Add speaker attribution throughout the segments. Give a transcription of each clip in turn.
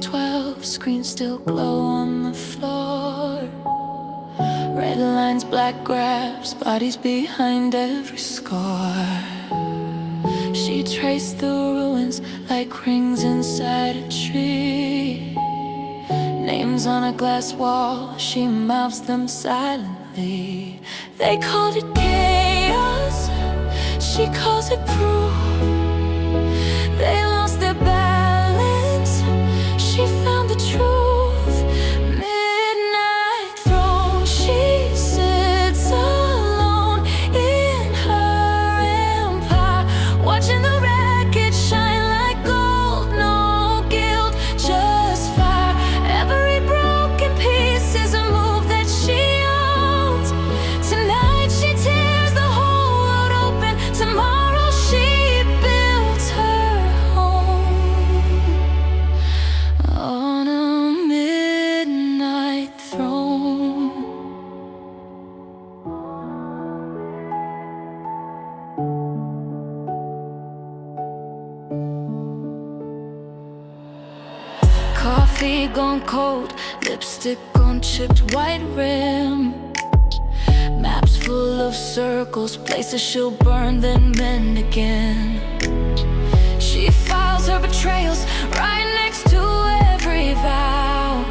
Speaker 1: 12, screens still glow on the floor. Red lines, black graphs, bodies behind every scar. She traced the ruins like rings inside a tree. Names on a glass wall, she mouths them silently. They called it chaos, she calls it proof. They lost their balance, she found the truth. Midnight throne, she sits alone in her empire, watching the wreckage shine like gold. No guilt, just fire. Every broken piece is a move that she owns. Tonight she tears the whole world open. Tomorrow she builds her home on a midnight throne. Coffee gone cold, lipstick on chipped white rim. Maps full of circles, places she'll burn then mend again. She files her betrayals right next to every vow.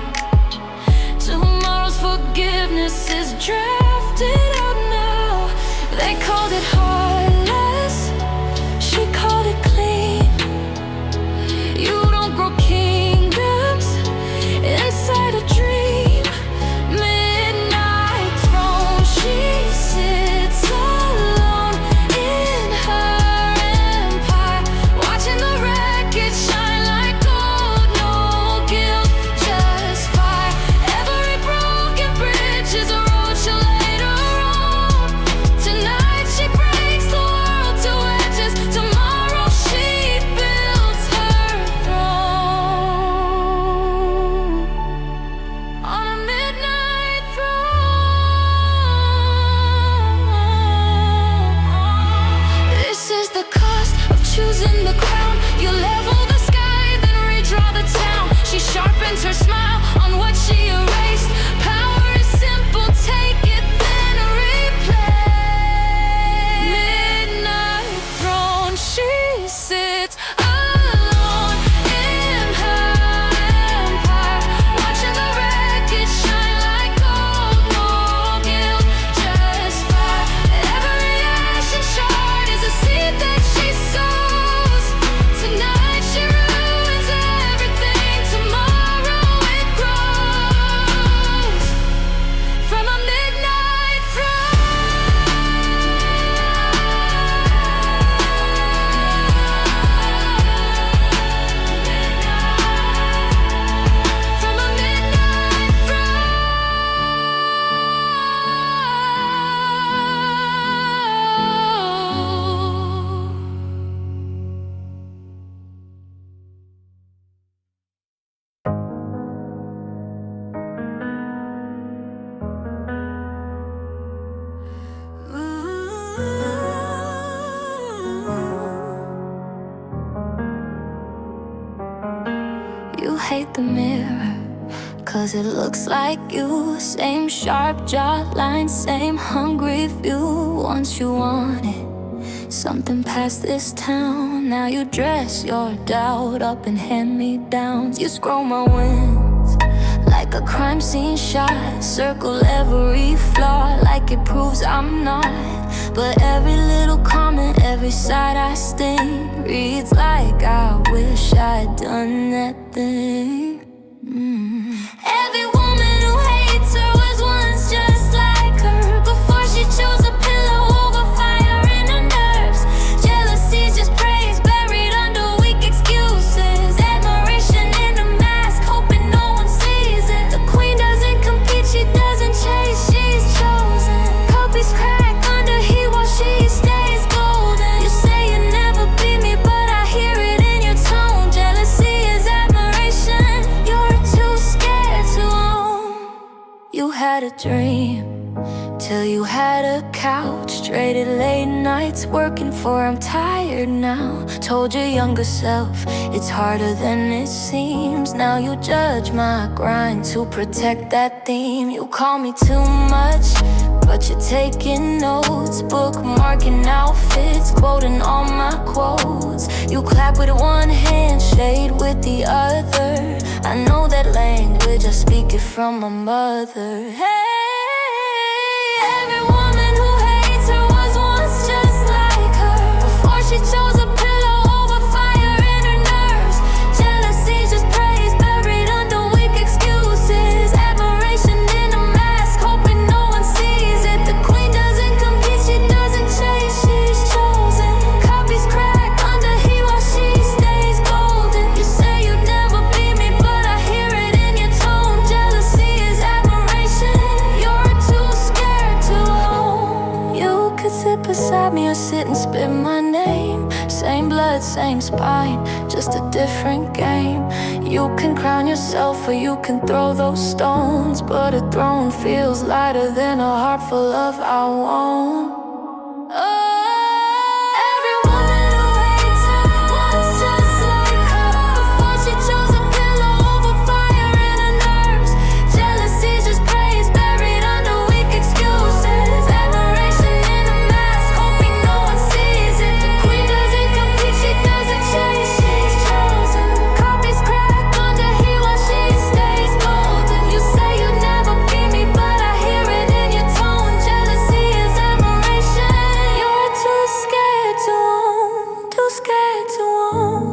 Speaker 1: Tomorrow's forgiveness is drafted out now. They called it heartless, she called it clean. You don't grow kingdoms inside a dream. Midnight throne, she sits alone in her empire, watching the wreckage shine like gold. No guilt, just fire. Every broken bridge is a road she'll later own. Tonight she breaks the world to edges. Tomorrow she builds her throne on a midnight throne. This is the cost of choosing the crown. You level the sky, then redraw the town. She sharpens her smile on what she erased. Power is simple, take it, then replay. Midnight throne, she sits alone in her empire, watching the wreckage shine like gold. No guilt, just fire. Every ashen shard is a seed that she sows. Tonight she ruins everything. Tomorrow it grows from a midnight from a midnight You hate the mirror, 'cause it looks like you. Same sharp jawline, same hungry view. Once you wanted something past this town. Now you dress your doubt up in hand-me-downs. You scroll my wins like a crime scene shot. Circle every flaw like it proves I'm not. But every little comment, every side I sting reads like I wish I'd done that thing. Every woman who hates her was once just like her, before she chose a pillow over fire in her nerves. Jealousy's just praise buried under weak excuses. Admiration in a mask, hoping no one sees it. The queen doesn't compete, she doesn't chase, she's chosen. Copies crack under heat while she stays golden. You say you never beat me, but I hear it in your tone. Jealousy is admiration, you're too scared to own. You had a dream to till you had a couch. Traded late nights working for I'm tired now. Told your younger self it's harder than it seems. Now you judge my grind to protect that theme. You call me too much, but you're taking notes, bookmarking outfits, quoting all my quotes. You clap with one hand, shade with the other. I know that language, I speak it from my mother. Hey, every woman who hates her was once just like her. Before she chose a pillow over fire in her nerves. Jealousy just praise buried under weak excuses. Admiration in a mask, hoping no one sees it. The queen doesn't compete, she doesn't chase, she's chosen. Copies crack under heat while she stays golden. You say you'd never be me, but I hear it in your tone. Jealousy is admiration, you're too scared to own. You could sit beside me or sit and spit my name. Same blood, same spine, just a different game. You can crown yourself or you can throw those stones, but a throne feels lighter than a heart full of I won't. Every woman who hates her was just like her. Before she chose a pillow over fire in her nerves. Jealousy just praise buried under weak excuses. Admiration in a mask, hoping no one sees it. The queen doesn't compete, she doesn't chase, she's chosen. Copies crack under heat while she stays golden. You say you'd never be me, but I hear it in your tone. Jealousy is admiration, you're too scared to own, too scared to own.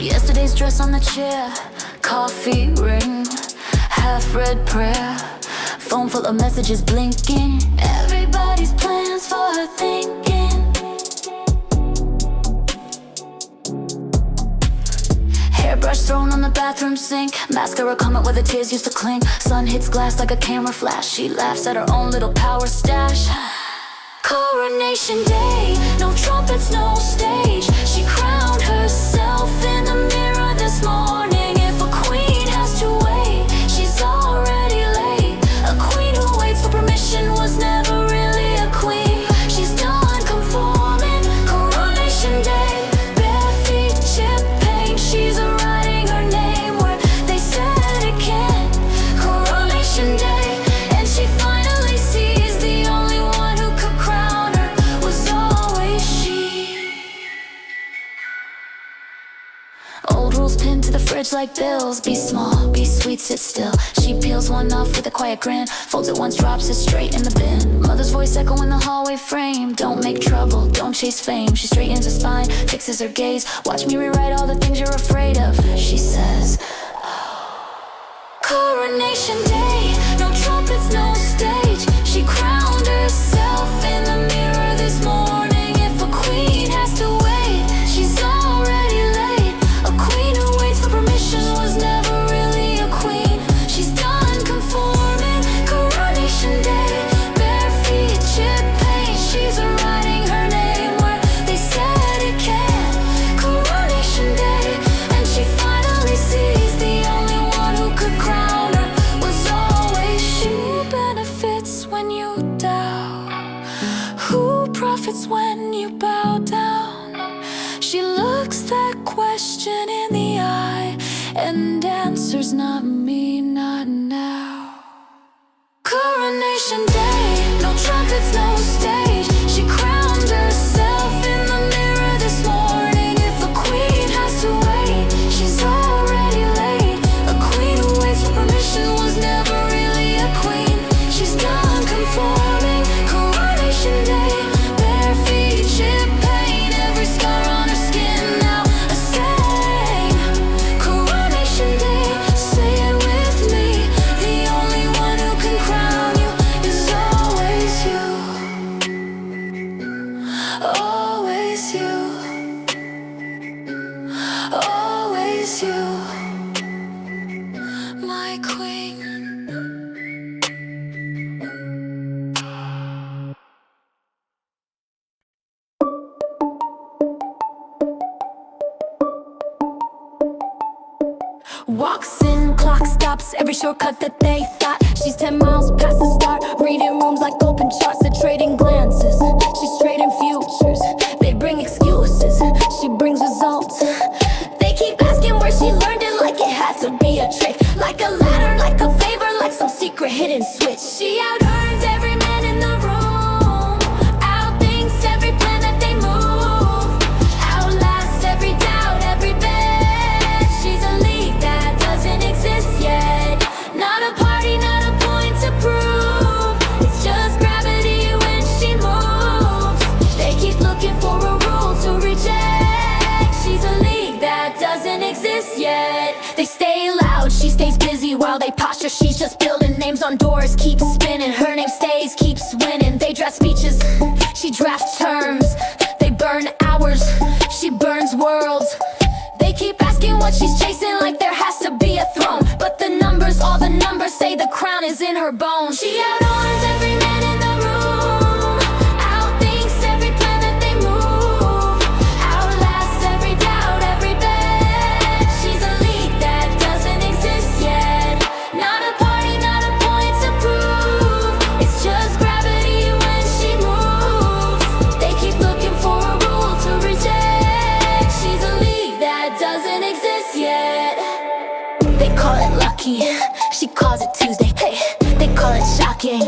Speaker 1: Yesterday's dress on the chair, coffee ring, half-read prayer, phone full of messages blinking. Everybody's plans for her thinking. Hairbrush thrown on the bathroom sink, mascara coming where the tears used to cling. Sun hits glass like a camera flash, she laughs at her own little power stash. Coronation day, no trumpets, no stage. She crowned herself in the mirror this morning. If a queen has to wait, she's already late. A queen who waits for permission was never really a queen. She's done conforming. Coronation day, bare feet, chip paint. She's writing her name where they said it can't. Coronation day, and she finally sees the only one who could crown her was always she. Old rules pinned to the fridge like bills. Be small, be sweet, sit still. She peels one off with a quiet grin, folds it once, drops it straight in the bin. Mother's voice echo in the hallway frame. Don't make trouble, don't chase fame. She straightens her spine, fixes her gaze. Watch me rewrite all the things you're afraid of, she says. Coronation day, no trumpets, no stage. She crowned herself in the mirror this morning. If a queen has to wait, she's already late. A queen who waits for permission was never really a queen. She's done conforming. Coronation day, bare feet, chip paint. She's writing her name where they said it can't. Coronation day, and she finally sees the only one who could crown her was always she. Who benefits when you doubt? Who profits when you bow down? She looks that question in the eye and answers, not me, not now. Coronation day, no trumpets, no stage. She crowned herself in the mirror this morning. If a queen has to wait, she's already late. A queen who waits for permission was never really a queen. She's done conforming. Coronation day, bare feet, chip paint. Every scar on her skin now a stain. Coronation day, say it with my queen. Walks in, clock stops, every shortcut that they thought. She's 10 miles past the start, reading rooms like open charts. They're trading glances, she's trading futures. They bring excuses, she brings results. They keep asking where she learned it, like it had to be a trick. Like a ladder, like a favor, like some secret hidden switch. She out-earns every man in the room, outthinks every plan that they move, outlasts every doubt, every bet. She's a league that doesn't exist yet. Not a party, not a point to prove. It's just gravity when she moves. They keep looking for a rule to reject. She's a league that doesn't exist yet. They stay loud, she stays busy while they posture. She's just building names on doors, keeps spinning. Her name stays, keeps winning. They draft speeches, she drafts terms. They burn hours, she burns worlds. They keep asking what she's chasing, like there has to be a throne. But the numbers, all the numbers say the crown is in her bones. She out-arms every man in the room, outthinks every plan that they move, outlasts every doubt, every bet. She's a league that doesn't exist yet. Not a party, not a point to prove. It's just gravity when she moves. They keep looking for a rule to reject. She's a league that doesn't exist yet. They call it lucky, she calls it Tuesday. Hey, they call it shocking,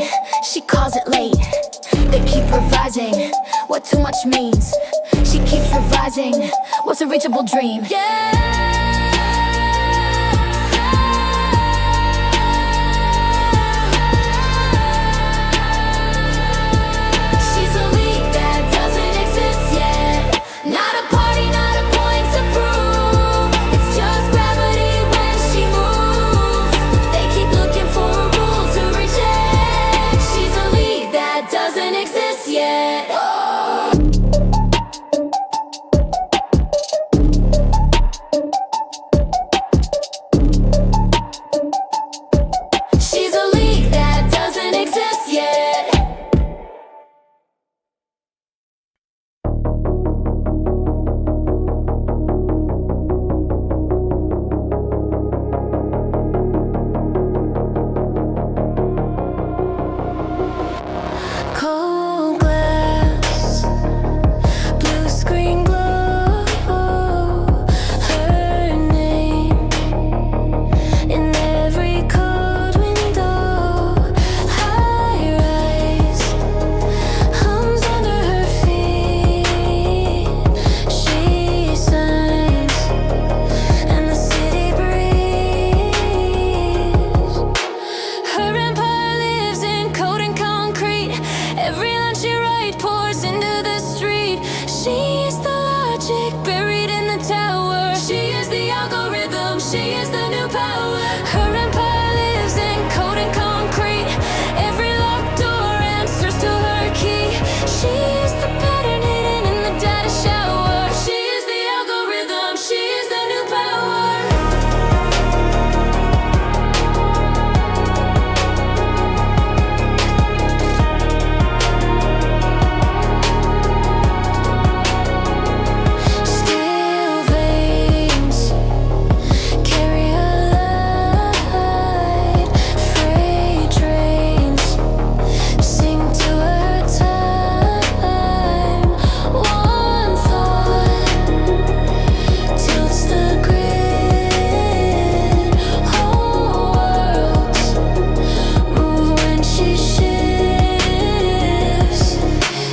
Speaker 1: she calls it late. They keep revising what too much means. She keeps revising what's a reachable dream. She's a league that doesn't exist yet. Not a party, not a point to prove. It's just gravity when she moves. They keep looking for a rule to reject. She's a league that doesn't exist yet. She's a league that doesn't exist yet. Cold glass, blue screen glow, her name in every cold window. High rise hums under her feet. She signs and the city breathes. Her empire lives in code and concrete. Every line she writes pours into the street. She is the logic buried in the tower. She is the algorithm, she is the new power. Her empire lives in code and concrete. Every locked door answers to her key. She is the pattern hidden in the data shower. She is the algorithm, she is the new power. Steel veins carry a light. Freight trains sing to her time. One thought tilts the grid. Whole worlds move when she shifts.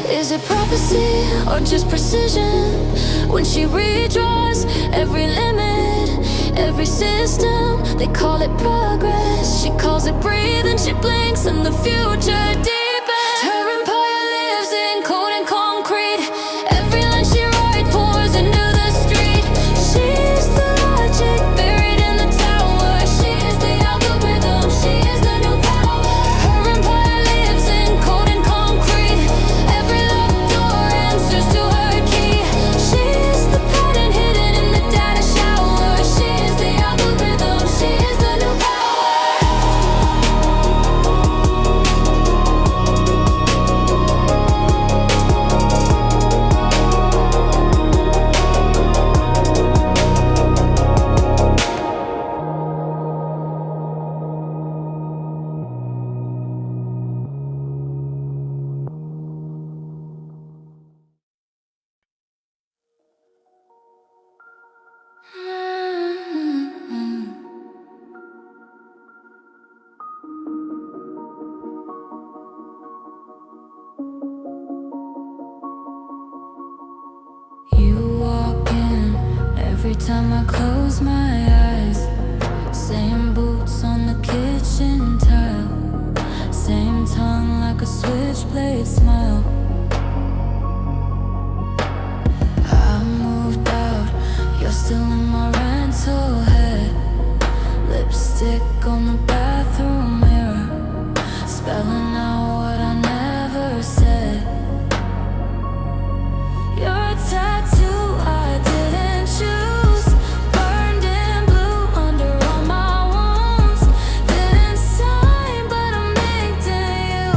Speaker 1: Is it prophecy or just precision? When she redraws every limit, every system, they call it progress. She calls it breathing, she blinks and the future deepens. Her empire lives in code and concrete. Every line she writes pours into the street. She is the logic buried in the tower. She is the algorithm, she is the new power. Her empire lives in code and concrete. Every locked door answers to her key. She is the pattern hidden in the data shower. She is the algorithm, she is the new power. time I close my eyes. Same boots on the kitchen tile, same tongue like a switchblade smile. I moved out, you're still in my rental head. Lipstick on the bathroom mirror, spelling out what I never said. You're a tattoo I didn't choose, burned in blue under all my wounds. Didn't sign, but I'm inked in you.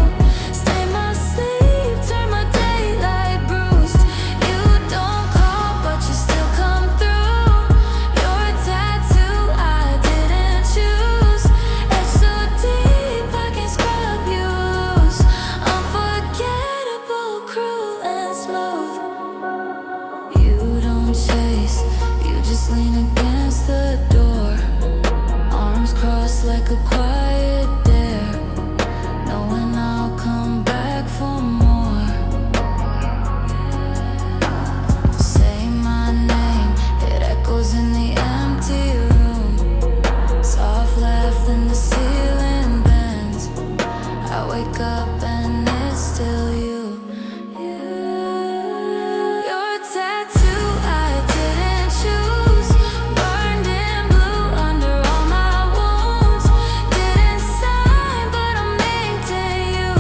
Speaker 1: Stain my sleep, turn my daylight bruised. You don't call, but you still come through. You're a tattoo I didn't choose. It's so deep I can scrub you loose. Unforgettable, cruel and smooth. You don't chase, you just lean against the door, arms crossed like a quiet dare, knowing I'll come back for more. Say my name, it echoes in the empty room. Soft laugh, then the ceiling bends. I wake up and it's still you. You're a tattoo I didn't choose, burned in blue under all my wounds. Didn't sign, but I'm inked in you.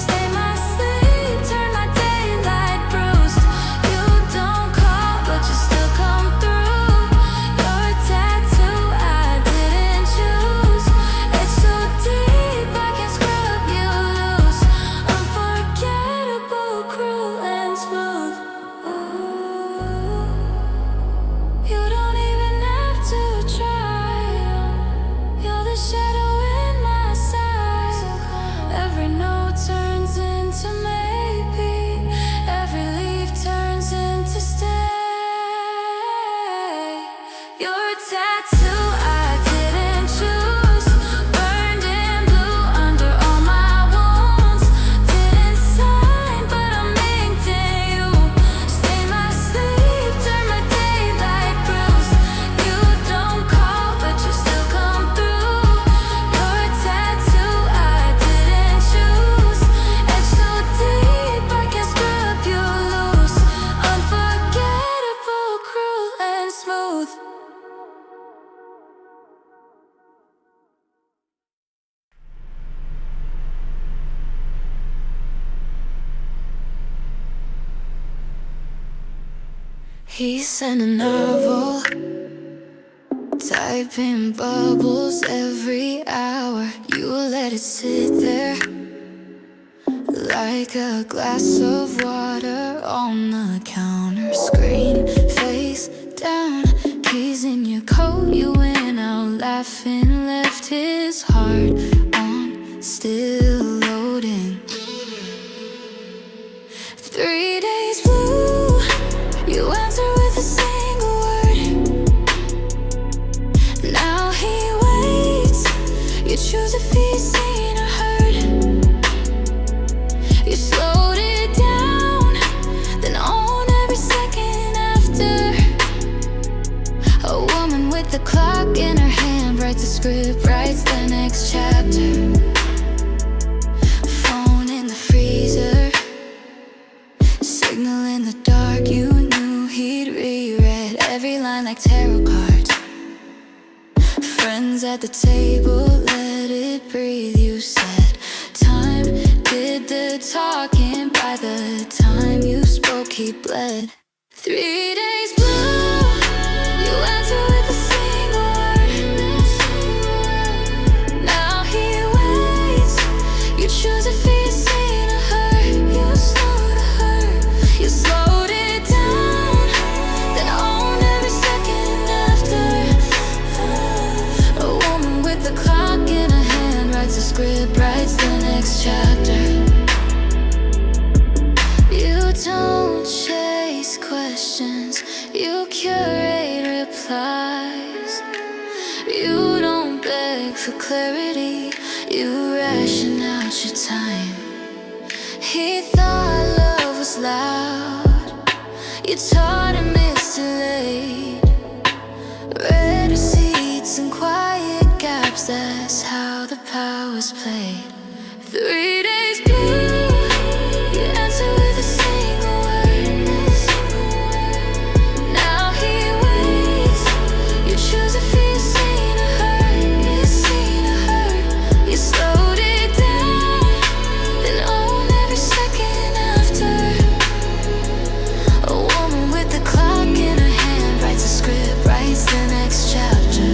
Speaker 1: Stain my sleep, turn my daylight bruised. You don't call, but you still come through. You're a tattoo I didn't choose. It's so deep I can scrub you loose. Unforgettable, cruel and smooth. Ooh. You don't even have to try. You're the shadow in my side. Every note turns into maybe, every leaf turns into stay. You're a tattoo I didn't choose, burned in blue under all my wounds. Didn't sign, but I'm inked in you. Stain my sleep, turn my daylight bruised. You don't call, but you still come through. You're a tattoo I didn't choose. It's so deep I can scrub you loose. Unforgettable, cruel and smooth. He sent a novel, typing bubbles every hour. You let it sit there like a glass of water on the counter. Screen face down, keys in your coat. You went out laughing, left his heart on, still loading. 3 days blue, you answer with a single word. Now he waits, you choose if he's seen or heard. You slowed it down, then own every second after. A woman with the clock in her hand writes a script, writes the next chapter. Phone in the freezer, signal in the dark. You knew he'd reread every line like tarot cards. Friends at the table, let it breathe. You said time did the talking. By the time you spoke, he bled. 3 days blue, you answer with a single word. Now he waits, you choose if he's seen or heard. You slowed to hurt, you slowed it down, then own every second after. A woman with the clock in her hand writes a script, writes the next chapter. You don't chase questions, you curate replies. You don't beg for clarity, you ration out your time. He thought love was loud, you taught him it's too late. 'cause that's how the power's played. 3 days blue, you answer with a single word. Now he waits, you choose if he's seen or heard. He's seen or heard. You slowed it down, then own every second after. A woman with the clock in her hand writes a script, writes the next chapter.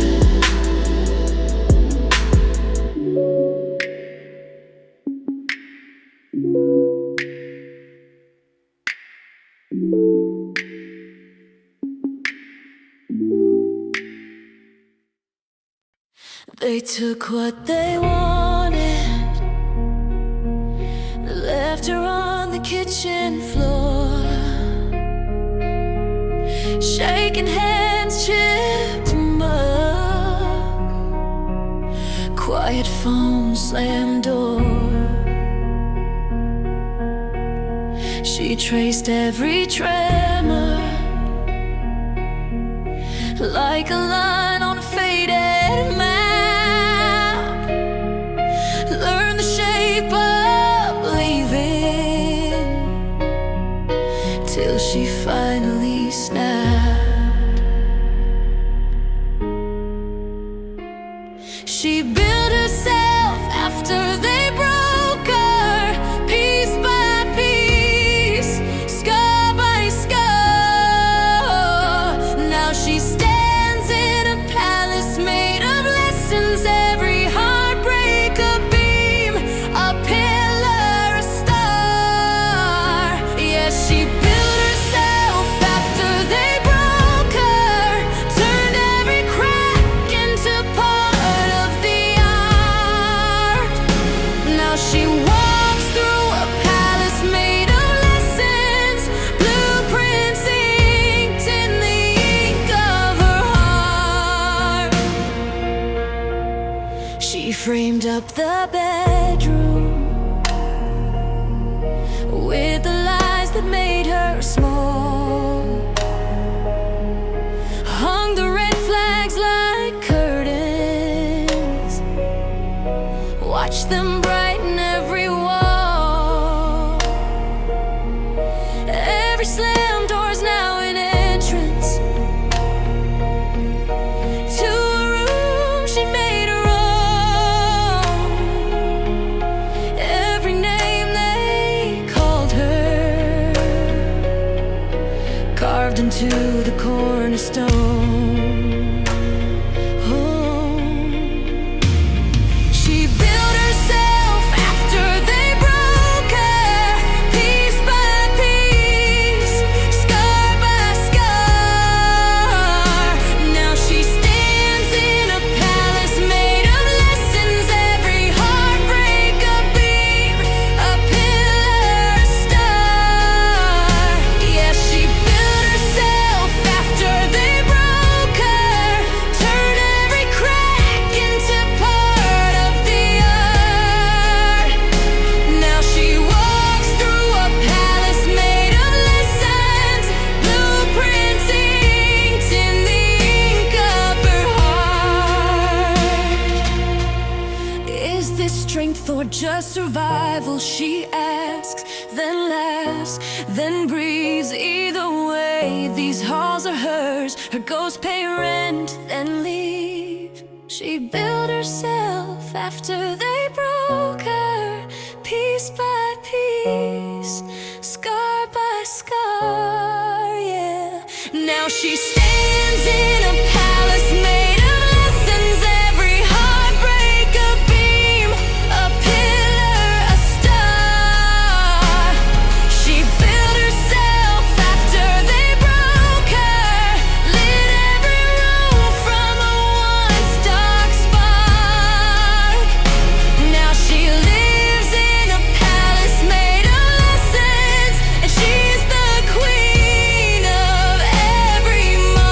Speaker 1: They took what they wanted, left her on the kitchen floor, shaking hands, chipped mug, quiet phone, slammed door. She traced every tremor like a line on a faded map. Learn the shape of leaving till she finally snapped. She built herself after they broke her, piece by piece, scar by scar. Now she stands in a palace made of lessons, every heartbreak a beam, a pillar, a star. Yes, she built herself after they broke her, turned every crack into part of the art. Now she walks through a palace made of lessons, blueprints inked in the ink of her heart. She framed up the bedroom with the lies that made her small, hung the red flags like curtains, watched them brighten every wall. Every slam door's now an entrance to a room she made her own. Every name they called her, carved into the cornerstone. Oh. She built herself after they broke her, piece by piece, scar by scar. Now she stands in a palace made of lessons, every heartbreak a beam, a pillar, a star. Yes, she built herself after they broke her, turned every crack into part of the art. Now she walks through a palace made of lessons, blueprints inked in the ink of her heart. Is this strength or just survival? She asks, then laughs, then breathes. Either way, these halls are hers. Her ghosts pay rent, then leave. She built herself after they broke her, piece by piece, scar by scar. Yeah. Now she stands in a palace made of lessons, every heartbreak a beam, a pillar, a star. She built herself after they broke her, lit every room from a once dark spark. Now she lives in a palace made of lessons, and she's the queen of every mark.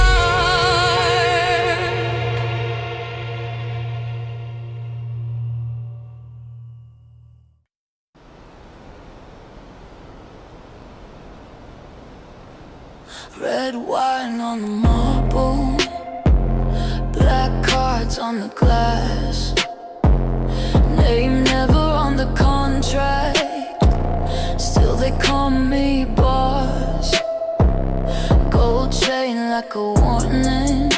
Speaker 1: Red wine on the marble, black cards words on the glass, name never on the contract. Still they call me boss. Gold chain like a warning,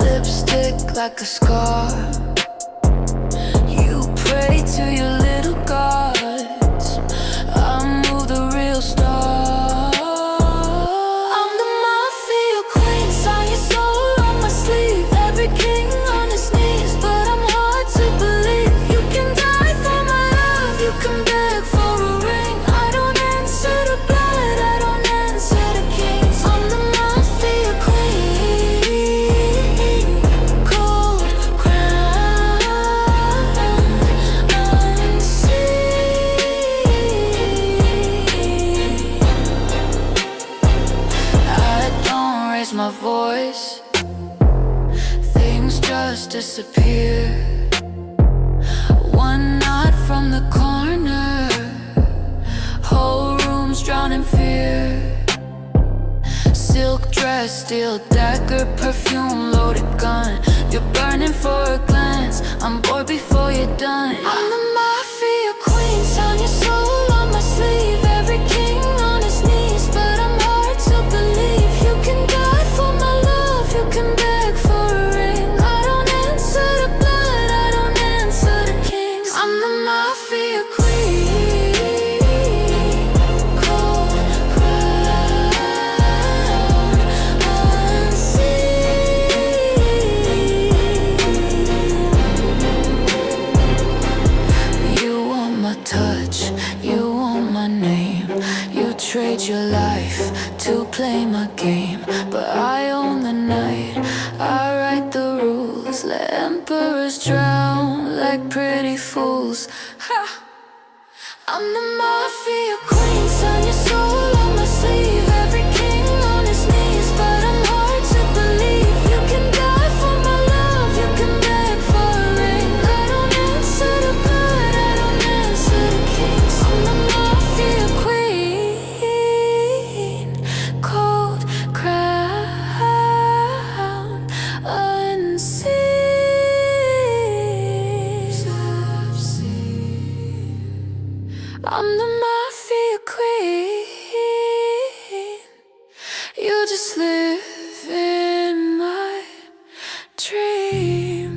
Speaker 1: lipstick like a scar. You pray to your little gods, I move the real stars. I'm the mafia queen, sign your soul on my sleeve. Every king on his knees, but I'm hard to believe. You can die for my love, you can beg for a ring. I don't answer to blood, I don't answer to kings. I'm the mafia queen, cold crown, unseen. I don't raise my voice, things just disappear. One nod from the corner, whole room's drowned in fear. Silk dress, steel dagger, perfume, loaded gun. You're burning for a glance, I'm bored before you're done. I'm the mafia queen, sign your soul on my sleeve. Every king on his knees, but I'm hard to believe. You can die for my love, you can beg for a ring. I don't answer to blood, I don't answer to kings. I'm the mafia queen, cold crown, unseen. You want my touch, you want my name. You trade your life to play my game, but I own the night, I write the rules. Let emperors drown like pretty fools. Ha! I'm the mafia queen, sign your soul on my sleeve. Every king on his knees, but I'm hard to believe. You can die for my love, you can beg for a ring. I don't answer to blood, I don't answer to kings. I'm the mafia queen, cold crown, unseen. I'm the mafia queen, you just live in my dream.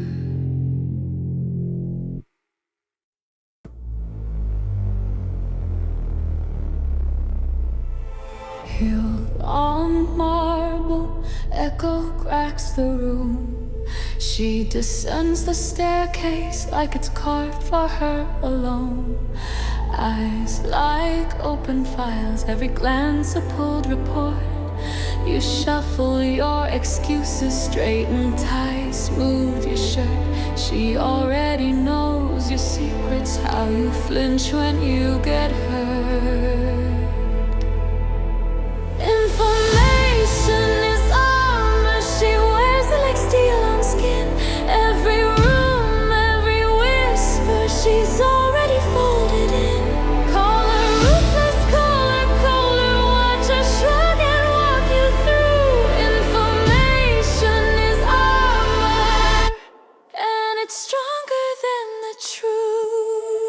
Speaker 1: Healed on marble, echo cracks the room. She descends the staircase like it's carved for her alone. Eyes like open files, every glance a pulled report. You shuffle your excuses, straighten ties, smooth your shirt. She already knows your secrets, how you flinch when you get hurt. Information is armor, she wears it like steel on skin. Every room, every whisper, she's already folded in. Call her ruthless, call her colder, watch her shrug and walk you through. Information is armor, and it's stronger than the truth.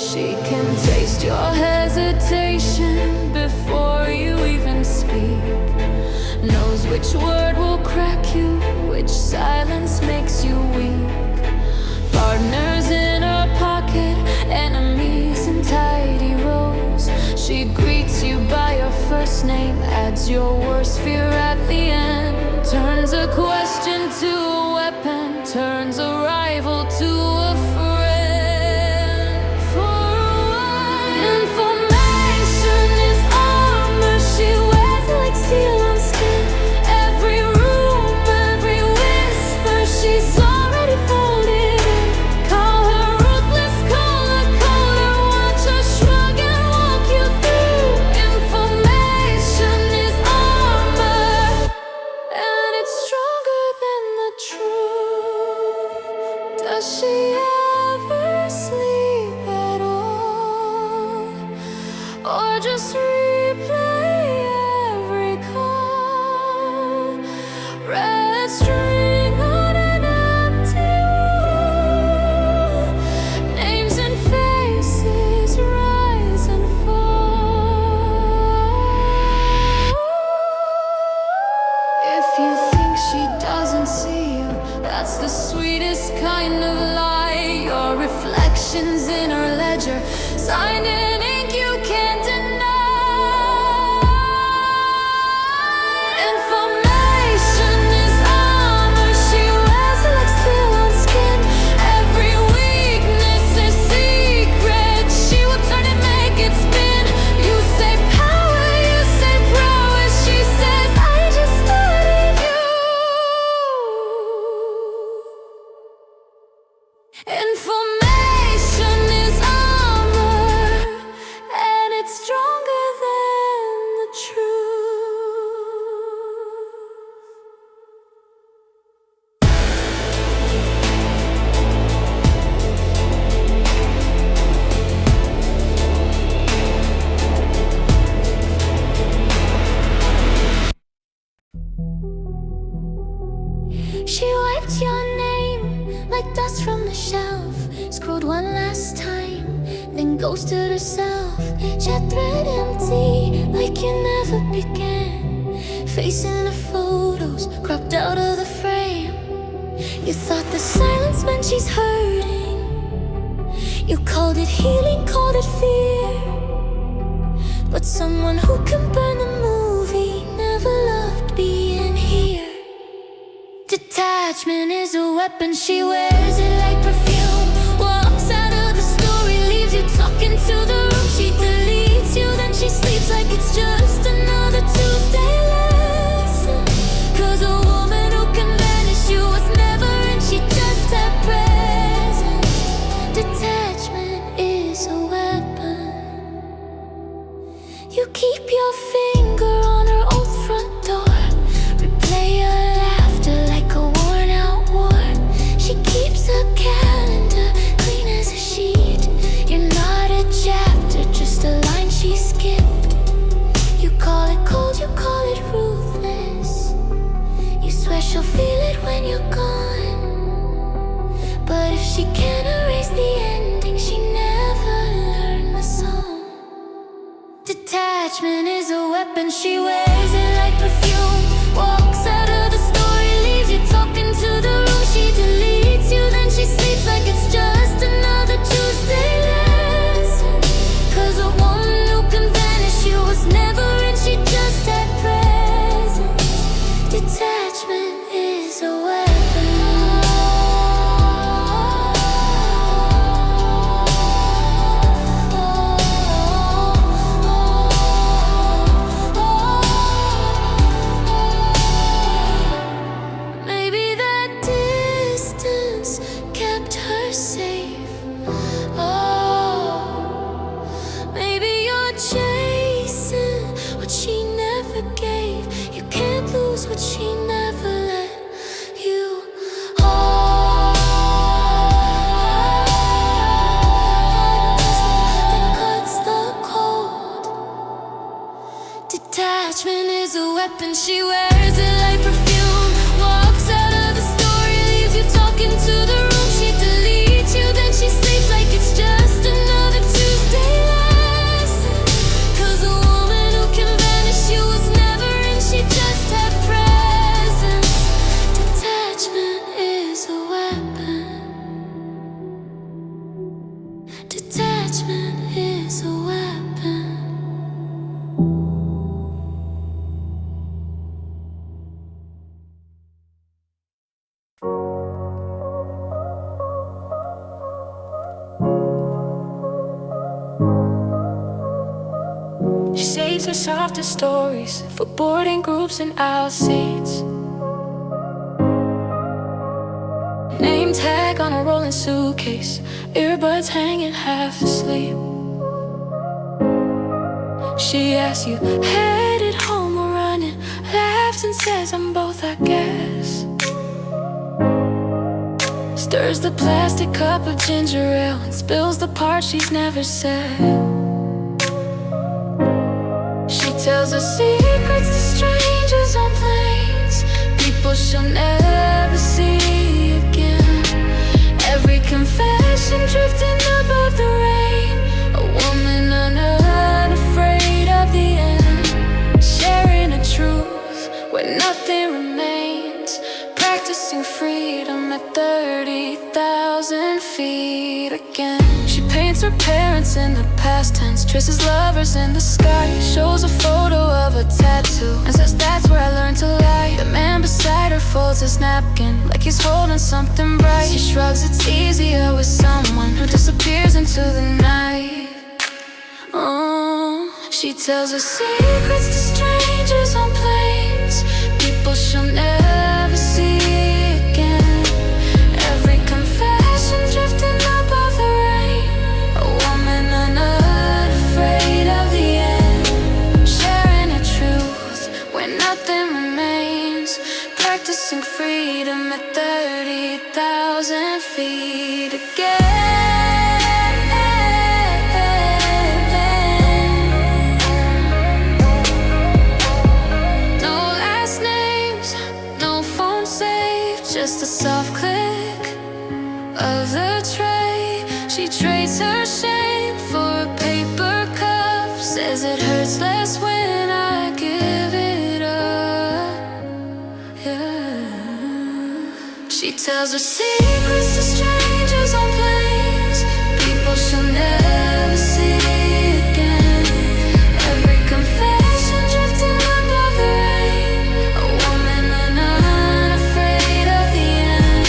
Speaker 1: She can taste your hesitation before you even speak. Knows which word will crack you, which silence makes you weak. Partners in her pocket, enemies in tidy rows. She greets you by your first name, adds your worst fear at the end. Turns a question to a weapon, turns a rival to a friend. For a while, information is armor, she wears it like steel on skin. Every room, every whisper, she's already folded in. Call her ruthless, call her colder, watch her shrug and walk you through. Information is armor, and it's stronger than the truth. Does she ever sleep at all, or just replay every call? Red string on an emotions in her ledger, signed in ink you can't deny. Information is armor she wears like steel on skin. Every weakness is secret, she will turn and make it spin. You say power, you say prowess, she says I just studied you. Information is armor, and it's stronger than the truth. She wiped your name like dust from the shelf, scrolled one last time, then ghosted herself. Chat thread empty, like you never began. Facing the photos, cropped out of the frame. You thought the silence meant she's hurting. You called it healing, called it fear. But someone who can burn the movie never loved being here. Detachment is a weapon, she wears it like perfume. Walks out of the story, leaves you talking to the room. She deletes you, then she sleeps like it's just another Tuesday lesson. 'Cause a woman who can vanish you was never and she just had presence. Detachment is a weapon. You keep your finger on her old front door, replay her laughter like a worn out war. She keeps a calendar clean as a sheet. You're not a chapter, just a line she skipped. You call it cold, you call it ruthless. You swear she'll feel it when you're gone. But if she can't erase the ending, she never learned the song. Detachment is a weapon, she wears it like perfume. Walks out of the story, leaves you talking to the room. She deletes you, then she sleeps like it's just another Tuesday lesson. 'Cause a woman who can vanish you was never and she just had presence. Detachment is a weapon. Maybe that distance kept her safe. Oh, maybe you're chasing what she never gave. You can't lose what she never let you hold. That cuts the cold. Detachment is a weapon, she wears it like perfume. Walks out of the story, leaves you talking to the room. She deletes you, then she sleeps like it's just another Tuesday lesson. 'Cause a woman who can vanish you was never and she just had presence. Detachment is a weapon. Detachment is a weapon. She saves her softest stories for boarding groups and aisle seats. Name tag on a rolling suitcase, earbuds hanging half asleep. She asks you, headed home or running, laughs and says, I'm both, I guess. Stirs the plastic cup of ginger ale and spills the part she's never said. She tells her secrets to strangers on planes, people she'll never see again. Every confession drifting above the rain, a woman unafraid of the end. Sharing a truth where nothing remains, practicing freedom at 30,000 feet. feet again. She paints her parents in the past tense, traces lovers in the sky, shows a photo of a tattoo and says that's where I learned to lie. The man beside her folds his napkin like he's holding something bright. She shrugs, it's easier with someone who disappears into the night. Oh, she tells her secrets to strangers on planes, people she'll never see again. Every confession drifting above the rain, a woman unafraid of the end, sharing her truth when nothing remains, practicing freedom at 30,000 feet again. Just a soft click of the tray. She trades her shame for a paper cup, says it hurts less when I give it up. Yeah. She tells her secrets to strangers on planes, people she'll never see again. Every confession drifting above the rain, a woman unafraid of the end,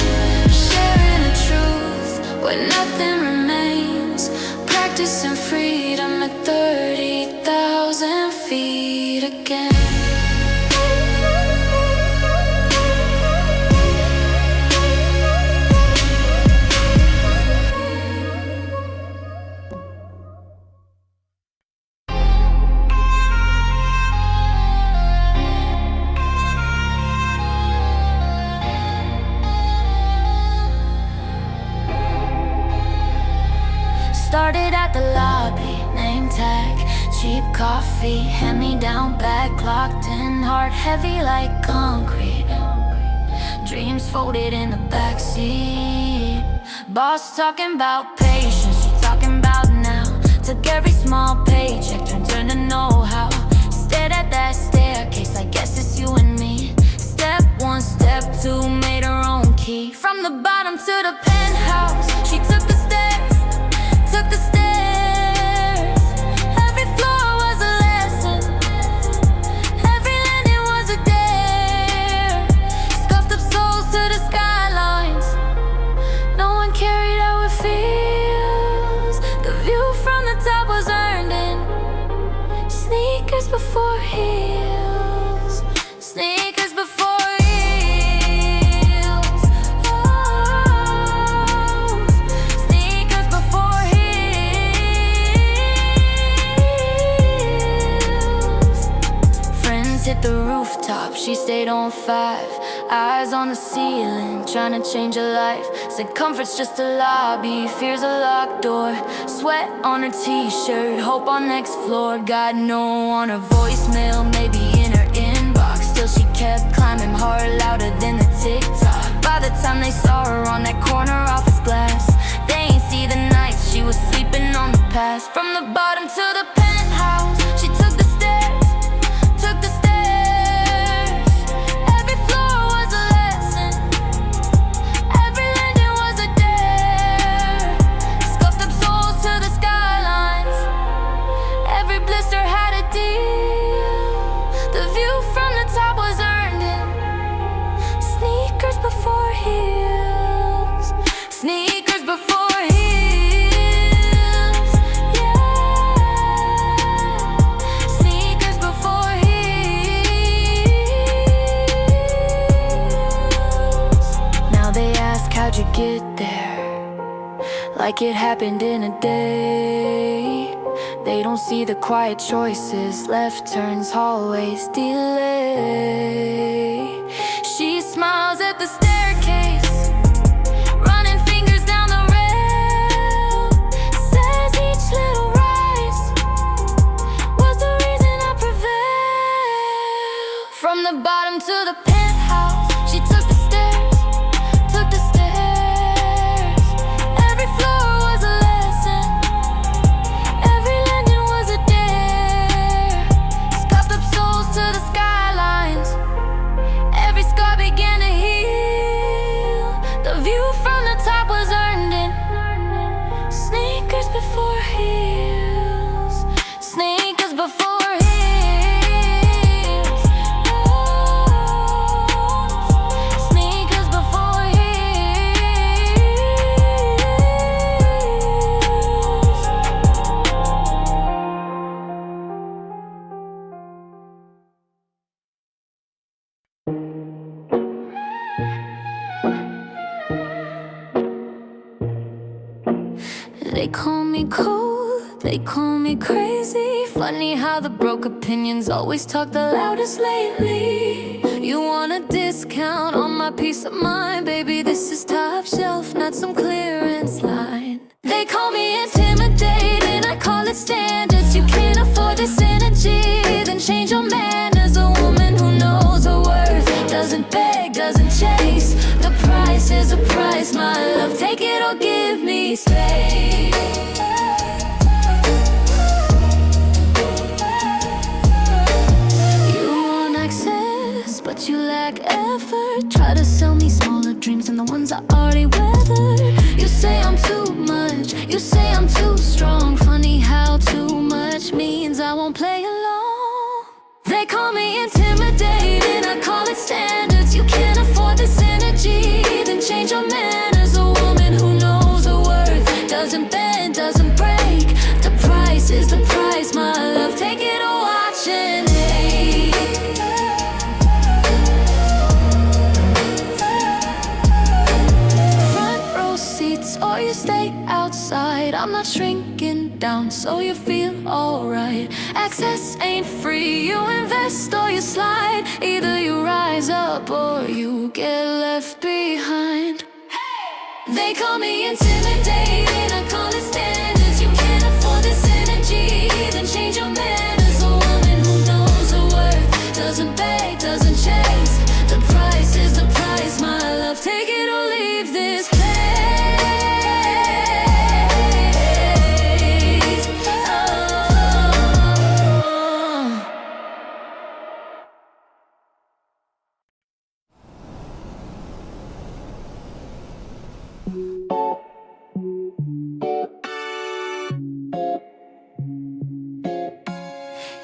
Speaker 1: sharing the truth when nothing remains, practicing freedom at 30,000 feet again. Started at the lobby, name tag, cheap coffee, hand-me-down bag, clocked in, heart heavy like concrete, dreams folded in the backseat. Boss talking about patience, she talking about now. Took every small paycheck, turned into know-how. Stared at that staircase, I guess it's you and me. Step one, step two, made her own key. From the bottom to the penthouse, she took the stairs, took the stairs. Every floor was a lesson, every landing was a dare. Scuffed up souls to the skylines, no one carried how it feels. The view from the top was earned in sneakers before heels, sneakers before heels. Oh, sneakers before heels. Friends hit the rooftop, she stayed on 5. Eyes on the ceiling, trying to change her life. Said comfort's just a lobby, fear's a locked door. Sweat on her t-shirt, hope on next floor. Got no on her voicemail, maybe in her inbox. Still she kept climbing hard, louder than the TikTok. By the time they saw her on that corner office glass, they ain't see the nights she was sleeping on the past. From the bottom to the penthouse, she took the stairs, took the stairs. Every floor was a lesson, every landing was a dare. Scuffed up souls to the skylines, every blister had a deal. The view from the top was earned in sneakers before heels, sneakers before heels. Yeah, sneakers before heels. Now they ask how'd you get there, like it happened in a day. They don't see the quiet choices, left turns, hallways, delay. She smiles at the staircase, running fingers down the rail. Says each little rise was the reason I prevailed. From the bottom to the penthouse, she took the stairs, took the stairs. Every floor was a lesson, every landing was a dare. Scuffed up souls to the skylines, They call me cold, they call me crazy. Funny how the broke opinions always talk the loudest lately. You want a discount on my peace of mind? Baby, this is top shelf, not some clearance line. They call me intimidating, I call it standards. You can't afford this energy, then change your manners. A woman who knows her worth, doesn't beg, doesn't chase. The price is a price, my love, take it or give me space. You want access, but you lack effort. Try to sell me smaller dreams than the ones I already weathered. You say I'm too much, you say I'm too strong. Funny how too much means I won't play along. They call me intimidating, I call it standards. You can't afford this energy, then change your manners. A woman who knows her worth, doesn't bend, doesn't break. The price is the price, my love, take it or watch and hate. Front row seats or you stay outside. I'm not shrinking down so you feel alright. Access ain't free, you invest or you slide. Either you rise up or you get left behind. They call me intimidating, I call it standards. You can't afford this energy, then change your manners. A woman who knows her worth, doesn't beg, doesn't chase. The price is the price, my love, take it or leave this place.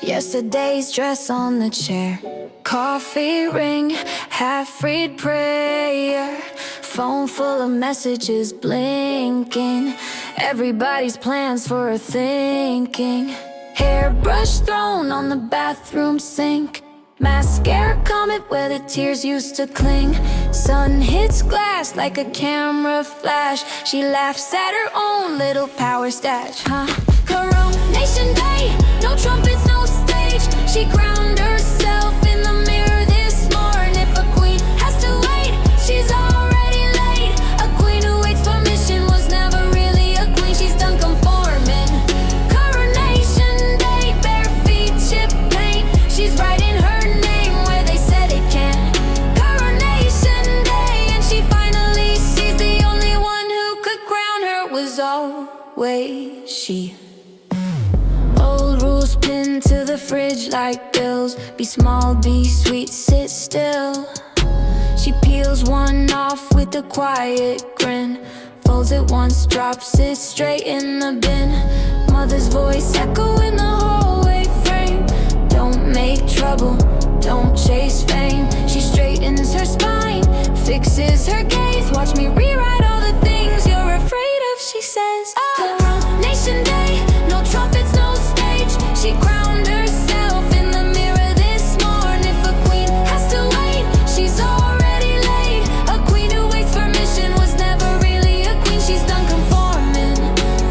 Speaker 1: Yesterday's dress on the chair, coffee ring, half-read prayer, phone full of messages blinking, everybody's plans for a thinking. Hairbrush thrown on the bathroom sink, mascara comet where the tears used to cling. Sun hits glass like a camera flash. She laughs at her own little power stash, huh? Coronation day, no trumpets, no stage. She crowned herself in the mirror this morning. If a queen has to wait, she's already late. A queen who waits permission was never really a queen. She's done conforming. Coronation day, bare feet, chip paint. She's writing her name where they said it can't. Coronation day, and she finally sees the only one who could crown her was always she. Old rules pinned to the fridge like bills. Be small, be sweet, sit still. She peels one off with a quiet grin, folds it once, drops it straight in the bin. Mother's voice echo in the hallway frame. Don't make trouble, don't chase fame. She straightens her spine, fixes her gaze. Watch me rewrite all the things you're afraid of, she says. Coronation day, no trumpets, no stage. She crowned herself in the mirror this morning. If a queen has to wait, she's already late. A queen who waits permission was never really a queen. She's done conforming.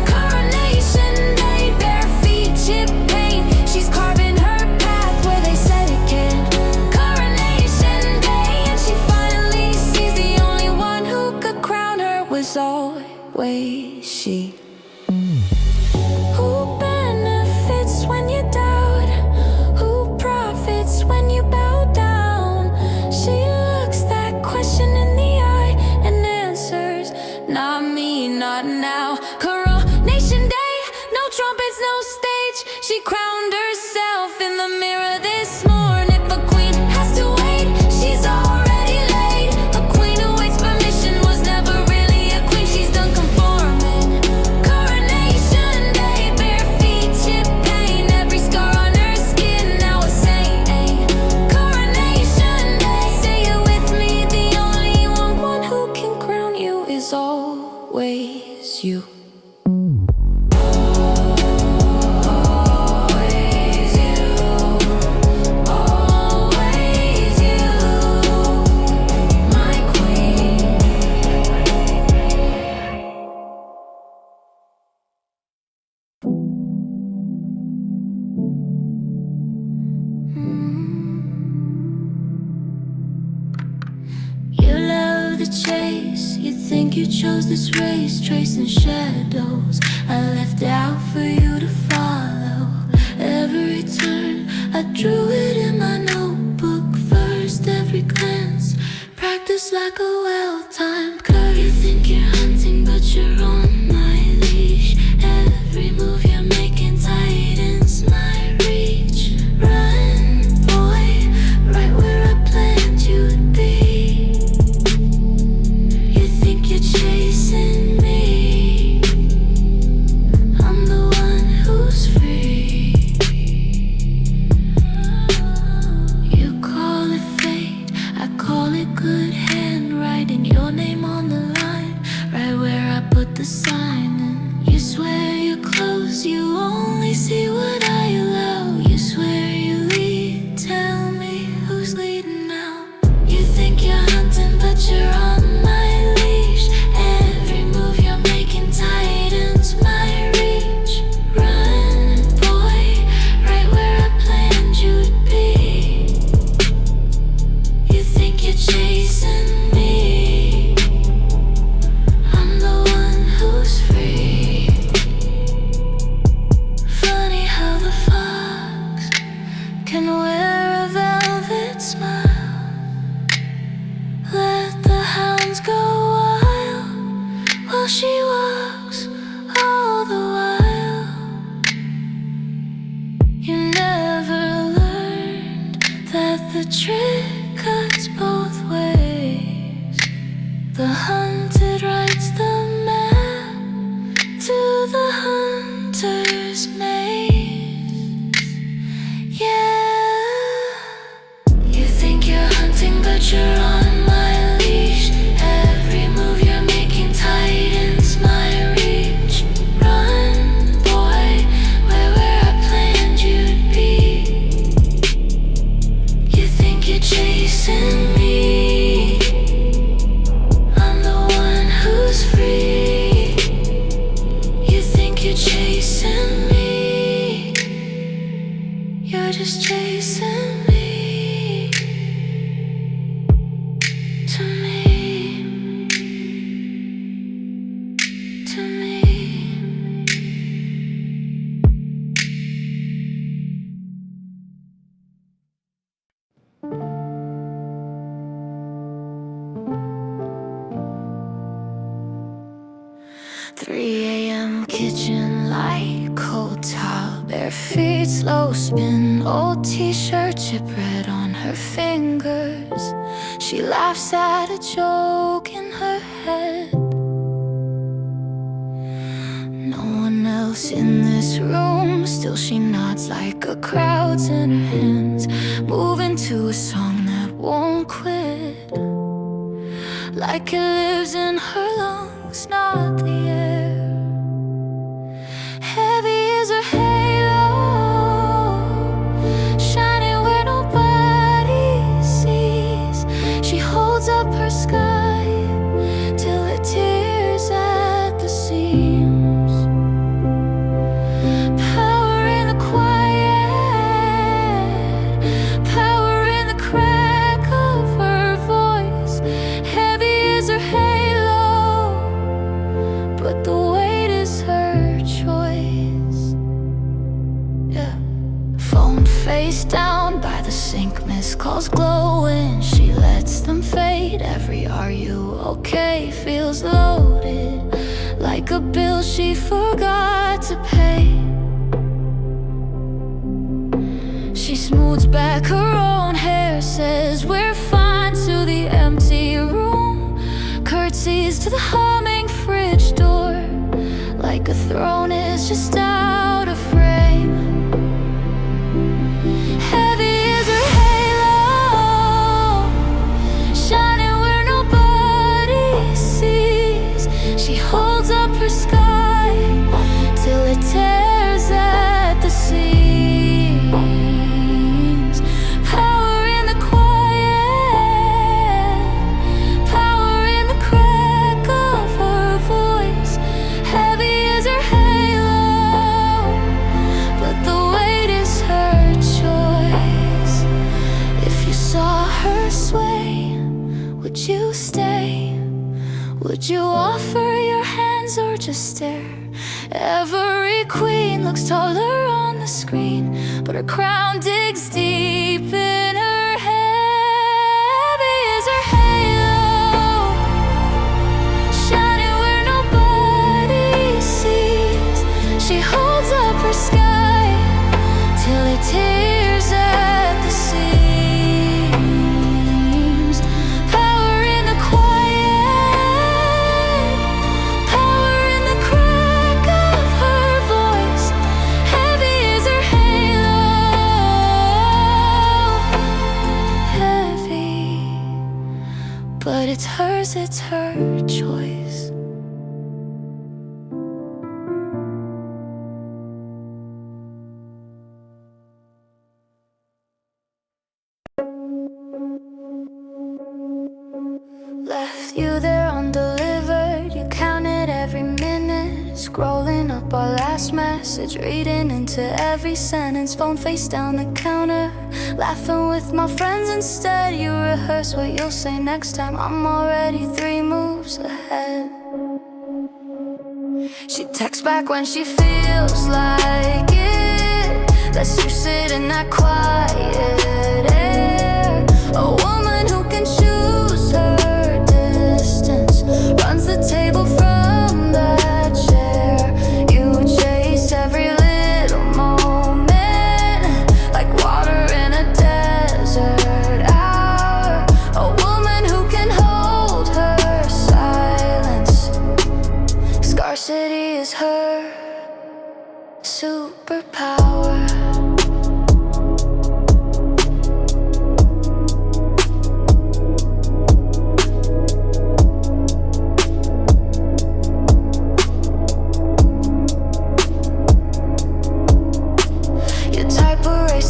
Speaker 1: Coronation day, bare feet, chip paint. She's carving her path where they said it can't. Coronation day, and she finally sees the only one who could crown her was always she. Who benefits when you doubt? Who profits when you bow down? She looks that question in the eye and answers, not me, not now. Coronation day, no trumpets, no stage. She crowned herself in the mirror this morning. If a queen has to wait, she's already late. A queen who waits permission was never really a queen. She's done conforming. Coronation day, bare feet, chip paint. Every scar on her skin now a saint. Coronation day, say it with me. The only one who can crown you is always you. chase. You think you chose this race, tracing shadows I left out for you to follow. Every turn, I drew it in my notebook first. Every glance, practice like a well-timed curve. You think you're hunting, but you're on my leash. Every move you're making tightens my reach. Run, boy, right where I planned you'd be. You think you're chasing me, I'm the one who's free. You call it fate, I call it good handwriting. Your name on the line, right where I put the sign in. You swear you're close, you only see what I allow. You swear you lead, tell me who's leading now. You think you're hunting, but you're on my leash. Every move you're making tightens my reach. Run, boy, right where I planned you'd be. You think you're chasing me, I'm the one who's free. Funny how the fox can wear a velvet smile. Let the hounds go wild while she walks all the while. You never learned that the trick cuts both ways. The hunted writes the map to the hunter's maze. Yeah. You think you're hunting, but you're on my leash. Every move you're making tightens my reach. Run, boy, where I planned you'd be. You think you're chasing me, I'm the one who's free. You think you're chasing me, you're just chasing me. To me, to me. 3 a.m. kitchen light, cold towel, bare feet, slow spin. Old t-shirt, chip red on her fingers. She laughs at a joke in her head. No one else in this room, still she nods like a crowd's in her hands, moving to a song that won't quit. Like it lives in her lungs, not the air. Heavy is her halo, shining where nobody sees. She holds up her sky till it tears at the seams. Power in the quiet, power in the crack of her voice. Heavy is her halo, but the weight is her choice. Yeah. Phone face down by the sink, missed calls glowing. She lets them fade. Every "are you okay" feels loaded, like a bill she forgot to pay. She smooths back her own hair, says we're fine to the empty room, curtsies to the humming fridge door, like a throne is just out of frame. Heavy is her halo, shining where nobody sees. She holds up her sky till it tears at the seams. Power in the quiet, power in the crack of her voice. Heavy is her halo, but the Would you offer your hands or just stare? Every queen looks taller on the screen, but her crown digs deep in her head. Heavy is her halo, shining where nobody sees. She holds up her sky till it tears at the seams. Power in the quiet, power in the crack of her voice. Heavy is her halo, heavy, but it's hers, it's her choice. Left you there undelivered. You counted every minute, scrolling up our last message, reading into every sentence. Phone face down the counter, laughing with my friends instead. You rehearse what you'll say next time. I'm already 3 moves ahead. She texts back when she feels like it, lets you sit in that quiet air. A woman who can choose her distance, runs the table from that chair. You chase every little moment like water in a desert hour. A woman who can hold her silence. Scarcity is her superpower.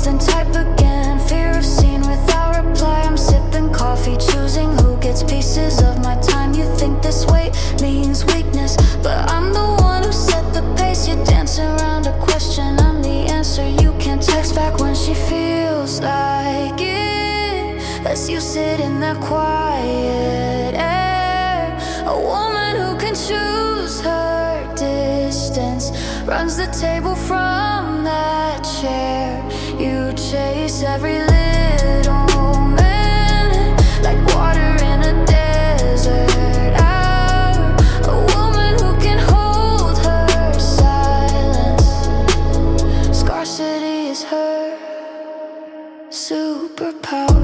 Speaker 1: And type again, fear of scene without reply. I'm sipping coffee, choosing who gets pieces of my time. You think this weight means weakness, but I'm the one who set the pace. You dance around a question, I'm the answer. You can't text back when she feels like it, lets you sit in that quiet air. A woman who can choose her distance, runs the table from that chair. You chase every little minute like water in a desert hour. A woman who can hold her silence. Scarcity is her superpower.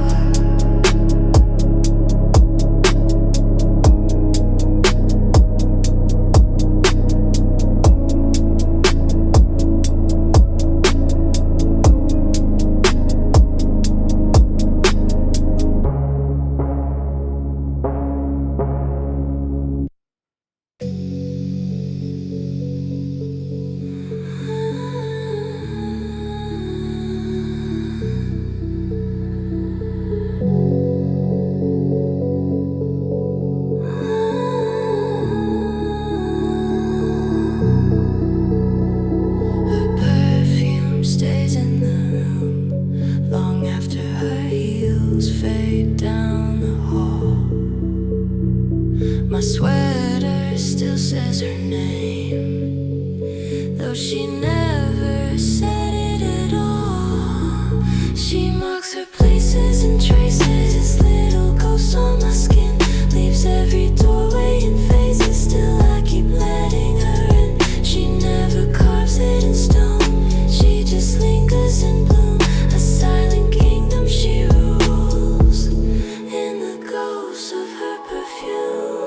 Speaker 1: My sweater still says her name, though she never said it at all. She marks her places and traces, little ghosts on my skin, leaves every doorway in phases. Still I keep letting her in. She never carves it in stone, she just lingers in bloom. A silent kingdom she rules in the ghost of her perfume.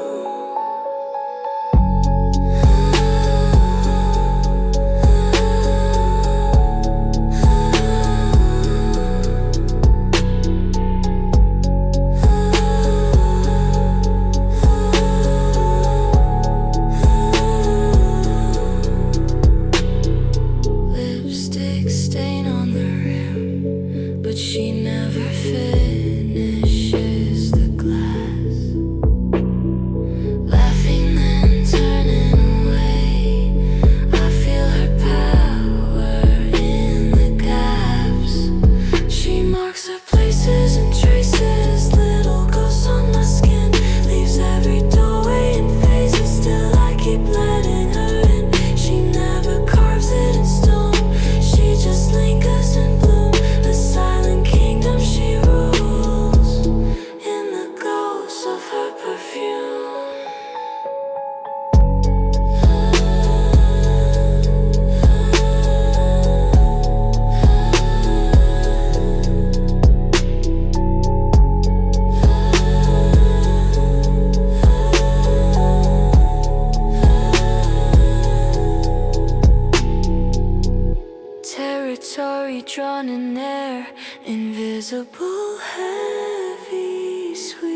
Speaker 1: drawn in air, invisible, heavy, sweet.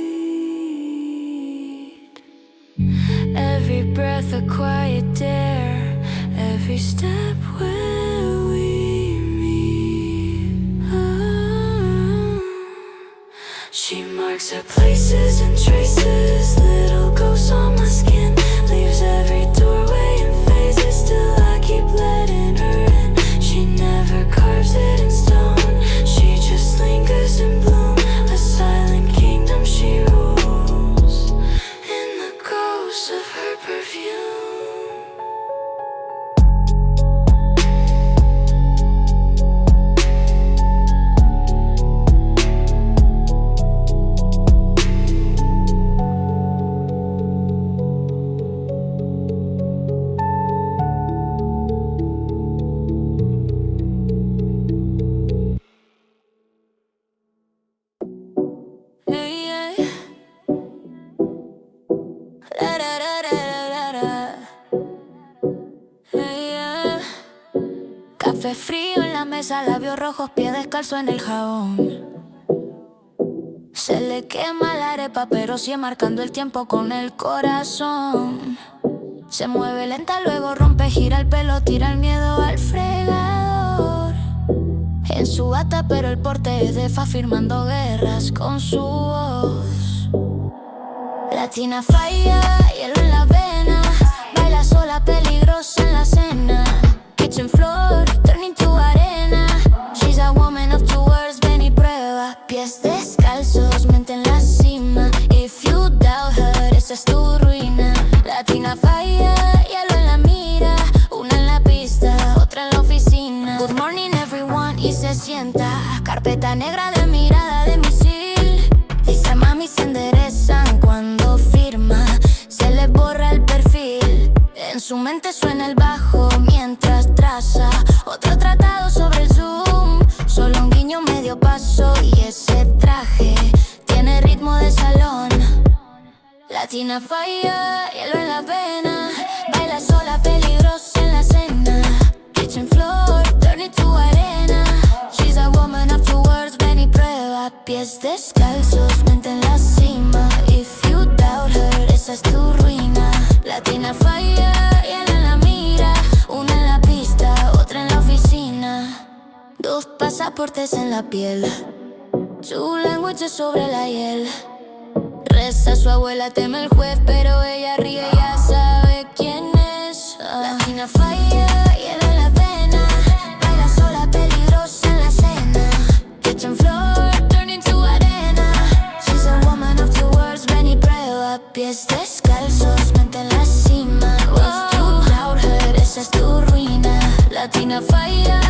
Speaker 1: Every breath a quiet dare, every step where we meet. She marks her places and traces, little ghosts on my skin, leaves every doorway in phases. Still I keep letting her in. She never carves it in stone, she just lingers in bloom. A silent kingdom she rules, in the ghost of her perfume. Café frío en la mesa, labios rojos, pie descalzo en el jabón. Se le quema la arepa, pero sigue marcando el tiempo con el corazón. Se mueve lenta, luego rompe, gira el pelo, tira el miedo al fregador. En su bata, pero el porte es de fa, firmando guerras con su voz. Latina falla, hielo en la vena, baila sola, peligrosa en la cena. Kitchen floor, turning to arena. She's a woman of two words, ven y prueba. Pies descalzos, mente en la cima. If you doubt her, esa es tu ruina. Latina falla, hielo en la mira. Una en la pista, otra en la oficina. Good morning everyone, y se sienta. Carpeta negra de mirada de misil. Dice mami, se enderezan cuando firma. Se le borra el perfil. En su mente suena el bajo mientras traza otro tratado sobre el Zoom. Solo un guiño, medio paso y ese traje tiene ritmo de salón. Latina falla, hielo en la vena, baila sola, peligrosa en la cena. Kitchen floor, turning to arena. She's a woman of two words, ven y prueba. Pies descalzos, mente en la cima. If you doubt her, esa es tu ruina. Latina falla, hielo en la mira. Una en la pista, otra en la oficina. Dos pasaportes en la piel, su language sobre la hiel. Reza su abuela, teme el juez, pero ella ríe, ya sabe quién es. Latina falla, hielo en la vena, baila sola, peligrosa en la cena. Kitchen floor, turning to arena. She's a woman of two words, ven y prueba. Pies descalzos, mente en la cima. If you doubt her, esa es tu ruina. Latina falla,